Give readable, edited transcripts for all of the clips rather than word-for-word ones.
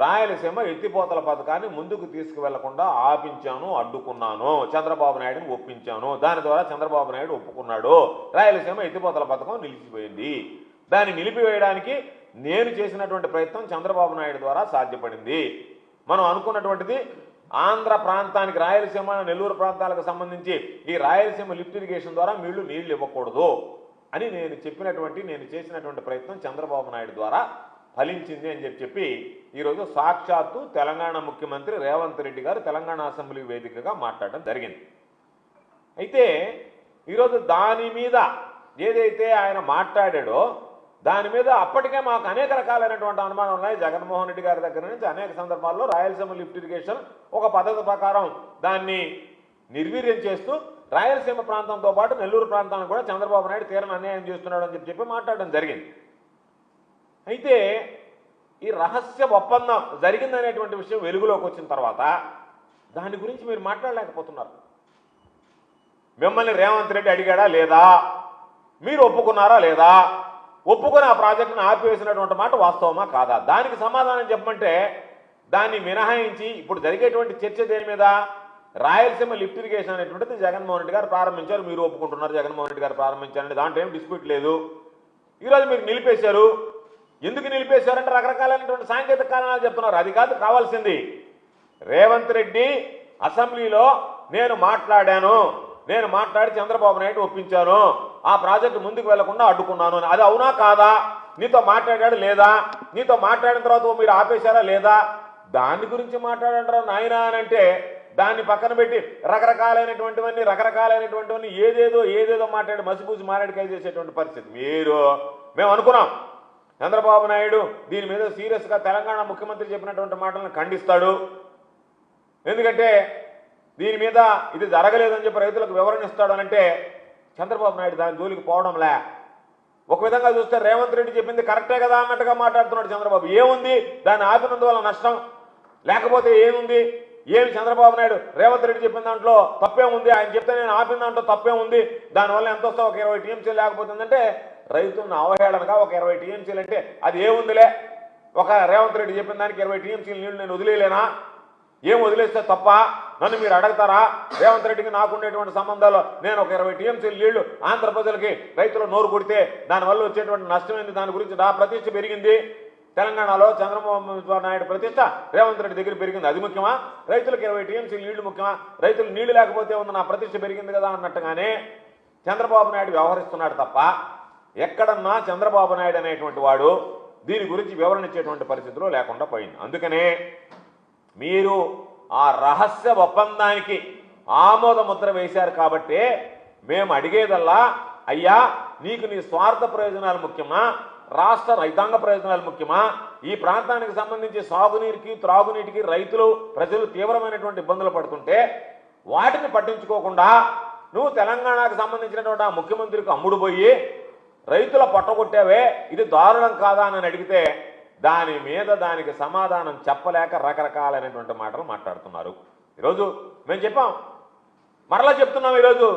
రాయలసీమ ఎత్తిపోతల పథకాన్ని ముందుకు తీసుకువెళ్లకుండా ఆపించాను, అడ్డుకున్నాను, చంద్రబాబు నాయుడుని ఒప్పించాను. దాని ద్వారా చంద్రబాబు నాయుడు ఒప్పుకున్నాడు. రాయలసీమ ఎత్తిపోతల పథకం నిలిచిపోయింది. దాన్ని నిలిపివేయడానికి నేను చేసినటువంటి ప్రయత్నం చంద్రబాబు నాయుడు ద్వారా సాధ్యపడింది. మనం అనుకున్నటువంటిది ఆంధ్ర ప్రాంతానికి, రాయలసీమ నెల్లూరు ప్రాంతాలకు సంబంధించి ఈ రాయలసీమ లిఫ్ట్ ఇరిగేషన్ ద్వారా నీళ్లు ఇవ్వకూడదు అని నేను చేసినటువంటి ప్రయత్నం చంద్రబాబు నాయుడు ద్వారా ఫలించింది అని చెప్పి ఈరోజు సాక్షాత్తు తెలంగాణ ముఖ్యమంత్రి రేవంత్ రెడ్డి గారు తెలంగాణ అసెంబ్లీ వేదికగా మాట్లాడడం జరిగింది. అయితే ఈరోజు దాని మీద ఏదైతే ఆయన మాట్లాడాడో దాని మీద అప్పటికే మాకు అనేక రకాలైనటువంటి అనుమానాలు ఉన్నాయి. జగన్మోహన్ రెడ్డి గారి దగ్గర నుంచి అనేక సందర్భాల్లో రాయలసీమ లిఫ్ట్ ఇరిగేషన్ ఒక పద్ధతి ప్రకారం దాన్ని నిర్వీర్యం చేస్తూ రాయలసీమ ప్రాంతంతో పాటు నెల్లూరు ప్రాంతానికి కూడా చంద్రబాబు నాయుడు తీరని అన్యాయం చేస్తున్నాడు అని చెప్పి మాట్లాడడం జరిగింది. అయితే ఈ రహస్య ఒప్పందం జరిగిందనేటువంటి విషయం వెలుగులోకి వచ్చిన తర్వాత దాని గురించి మీరు మాట్లాడలేకపోతున్నారు. మిమ్మల్ని రేవంత్ రెడ్డి అడిగాడా లేదా? మీరు ఒప్పుకున్నారా లేదా? ఒప్పుకొని ఆ ప్రాజెక్టును ఆపివేసినటువంటి మాట వాస్తవమా కాదా? దానికి సమాధానం చెప్పమంటే దాన్ని మినహాయించి ఇప్పుడు జరిగేటువంటి చర్చ దేని మీద? రాయలసీమ లిఫ్ట్ ఇరిగేషన్ అనేటువంటిది జగన్మోహన్ రెడ్డి గారు ప్రారంభించారు, మీరు ఒప్పుకుంటున్నారు. జగన్మోహన్ రెడ్డి గారు ప్రారంభించారంటే దాంట్లో ఏం డిస్ప్యూట్ లేదు. ఈరోజు మీరు నిలిపేశారు. ఎందుకు నిలిపేశారంటే రకరకాలైనటువంటి సాంకేతిక కారణాలు చెప్తున్నారు. అది కాదు కావాల్సింది. రేవంత్ రెడ్డి అసెంబ్లీలో నేను మాట్లాడి చంద్రబాబు నాయుడు ఒప్పించాను, ఆ ప్రాజెక్టు ముందుకు వెళ్లకుండా అడ్డుకున్నాను అని. అది అవునా కాదా? నీతో మాట్లాడాడు లేదా? నీతో మాట్లాడిన తర్వాత మీరు ఆపేశారా లేదా? దాని గురించి మాట్లాడంటారా నాయనా అని అంటే దాన్ని పక్కన పెట్టి రకరకాలైనటువంటివన్నీ ఏదేదో మాట్లాడి మసిపూసి మారేడుకాయ చేసేటువంటి పరిస్థితి. మేము అనుకున్నాం చంద్రబాబు నాయుడు దీని మీద సీరియస్గా తెలంగాణ ముఖ్యమంత్రి చెప్పినటువంటి మాటలను ఖండిస్తాడు. ఎందుకంటే దీని మీద ఇది జరగలేదని చెప్పి రైతులకు వివరణ ఇస్తాడు అనంటే చంద్రబాబు నాయుడు దాని జోలికి పోవడంలే. ఒక విధంగా చూస్తే రేవంత్ రెడ్డి చెప్పింది కరెక్టే కదా అన్నట్టుగా మాట్లాడుతున్నాడు చంద్రబాబు. ఏముంది దాన్ని ఆపినందువల్ల నష్టం? లేకపోతే ఏమి చంద్రబాబు నాయుడు రేవంత్ రెడ్డి చెప్పిన దాంట్లో తప్పేముంది? ఆయన చెప్తే నేను ఆపిన దాంట్లో తప్పేముంది? దానివల్ల ఎంత వస్తా ఒక 20 టీఎంసీలు లేకపోతుందంటే రైతులను అవహేళనగా ఒక 20 టీఎంసీలు అంటే అది ఏముందిలే, ఒక రేవంత్ రెడ్డి చెప్పిన దానికి 20 టీఎంసీలు నీళ్లు నేను వదిలేయలేనా? ఏం వదిలేస్తే తప్ప? నన్ను మీరు అడుగుతారా? రేవంత్ రెడ్డికి నాకు ఉండేటువంటి సంబంధాలు నేను ఒక 20 టీఎంసీలు నీళ్లు ఆంధ్ర ప్రజలకి రైతులు నోరు కొడితే దానివల్ల వచ్చేటువంటి నష్టం ఏంది? దాని గురించి నా ప్రతిష్ట పెరిగింది. తెలంగాణలో చంద్రబాబు నాయుడు ప్రతిష్ట రేవంత్ రెడ్డి దగ్గర పెరిగింది. అది ముఖ్యమా? రైతులకు 20 టీఎంసీలు నీళ్లు ముఖ్యమా? రైతులు నీళ్లు లేకపోతే ఉంది నా ప్రతిష్ట పెరిగింది కదా అన్నట్టుగానే చంద్రబాబు నాయుడు వ్యవహరిస్తున్నాడు తప్ప ఎక్కడన్నా చంద్రబాబు నాయుడు అనేటువంటి వాడు దీని గురించి వివరణ ఇచ్చేటువంటి పరిస్థితిలో లేకుండా పోయింది. అందుకనే మీరు ఆ రహస్య ఒప్పందానికి ఆమోద ముద్ర వేశారు కాబట్టి మేము అడిగేదల్లా, అయ్యా నీకు నీ స్వార్థ ప్రయోజనాలు ముఖ్యమా, రాష్ట్ర రైతాంగ ప్రయోజనాలు ముఖ్యమా? ఈ ప్రాంతానికి సంబంధించి సాగునీటికి త్రాగునీటికి ప్రజలు తీవ్రమైనటువంటి ఇబ్బందులు పడుతుంటే వాటిని పట్టించుకోకుండా నువ్వు తెలంగాణకు సంబంధించినటువంటి ఆ ముఖ్యమంత్రికి అమ్ముడు పోయి రైతుల పట్టగొట్టావే, ఇది దారుణం కాదా అని అడిగితే దానికి సమాధానం చెప్పలేక రకరకాలైనటువంటి మాటలు మాట్లాడుతున్నారు. ఈరోజు మేము చెప్పాం, మరలా చెప్తున్నాం. ఈరోజు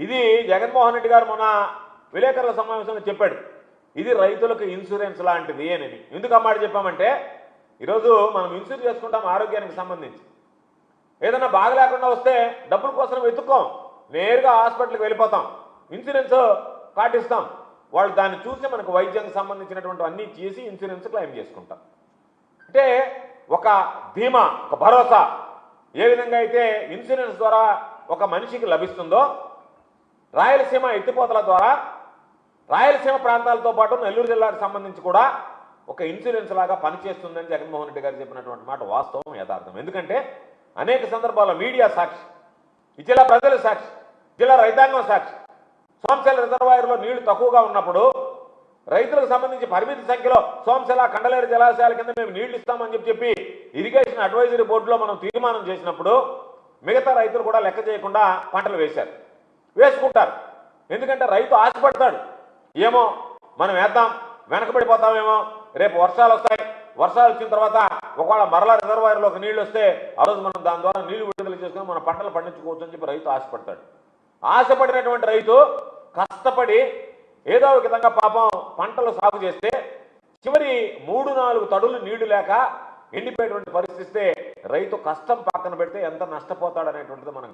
ఇది జగన్మోహన్ రెడ్డి గారు మొన్న విలేకరుల సమావేశంలో చెప్పాడు, ఇది రైతులకు ఇన్సూరెన్స్ లాంటిది అని. ఎందుకు ఆ మాట చెప్పామంటే ఈరోజు మనం ఇన్సూరెన్స్ చేసుకుంటాం ఆరోగ్యానికి సంబంధించి. ఏదైనా బాగలేకుండా వస్తే డబ్బుల కోసం వెతుక్కోం, నేరుగా హాస్పిటల్కి వెళ్ళిపోతాం, ఇన్సూరెన్స్ కార్డు ఇస్తాం, వాళ్ళు దాన్ని చూసి మనకు వైద్యానికి సంబంధించినటువంటి అన్నీ చేసి ఇన్సూరెన్స్ క్లెయిమ్ చేసుకుంటాం. అంటే ఒక ధీమా, ఒక భరోసా ఏ విధంగా అయితే ఇన్సూరెన్స్ ద్వారా ఒక మనిషికి లభిస్తుందో రాయలసీమ ఎత్తిపోతల ద్వారా రాయలసీమ ప్రాంతాలతో పాటు నెల్లూరు జిల్లాకు సంబంధించి కూడా ఒక ఇన్సూరెన్స్ లాగా పనిచేస్తుందని జగన్మోహన్ రెడ్డి గారు చెప్పినటువంటి మాట వాస్తవం, యథార్థం. ఎందుకంటే అనేక సందర్భాల్లో మీడియా సాక్షి, ఈ జిల్లా ప్రజల సాక్షి, జిల్లా రైతాంగం సాక్షి. సోమశిల రిజర్వాయర్లో నీళ్లు తక్కువగా ఉన్నప్పుడు రైతులకు సంబంధించి పరిమిత సంఖ్యలో సోమశిల కండలేరు జలాశయాల కింద మేము నీళ్లు ఇస్తామని చెప్పి ఇరిగేషన్ అడ్వైజరీ బోర్డులో మనం తీర్మానం చేసినప్పుడు మిగతా రైతులు కూడా లెక్క చేయకుండా పంటలు వేసుకుంటారు. ఎందుకంటే రైతు ఆశపడతాడు, ఏమో మనం వేద్దాం వెనకబడిపోతామేమో, రేపు వర్షాలు వస్తాయి, వర్షాలు వచ్చిన తర్వాత ఒకవేళ మరలా రిజర్వాయర్లోకి నీళ్లు వస్తే ఆ రోజు మనం దాని ద్వారా నీళ్లు విడుదల చేసుకుని మన పంటలు పండించుకోవచ్చు అని చెప్పి రైతు ఆశపడతాడు. ఆశపడినటువంటి రైతు కష్టపడి ఏదో ఒక విధంగా పాపం పంటలు సాగు చేస్తే చివరి 3-4 తడులు నీళ్లు లేక ఎండిపోయేటువంటి పరిస్థితి ఇస్తే రైతు కష్టం పక్కన పెడితే ఎంత నష్టపోతాడనేటువంటిది మనం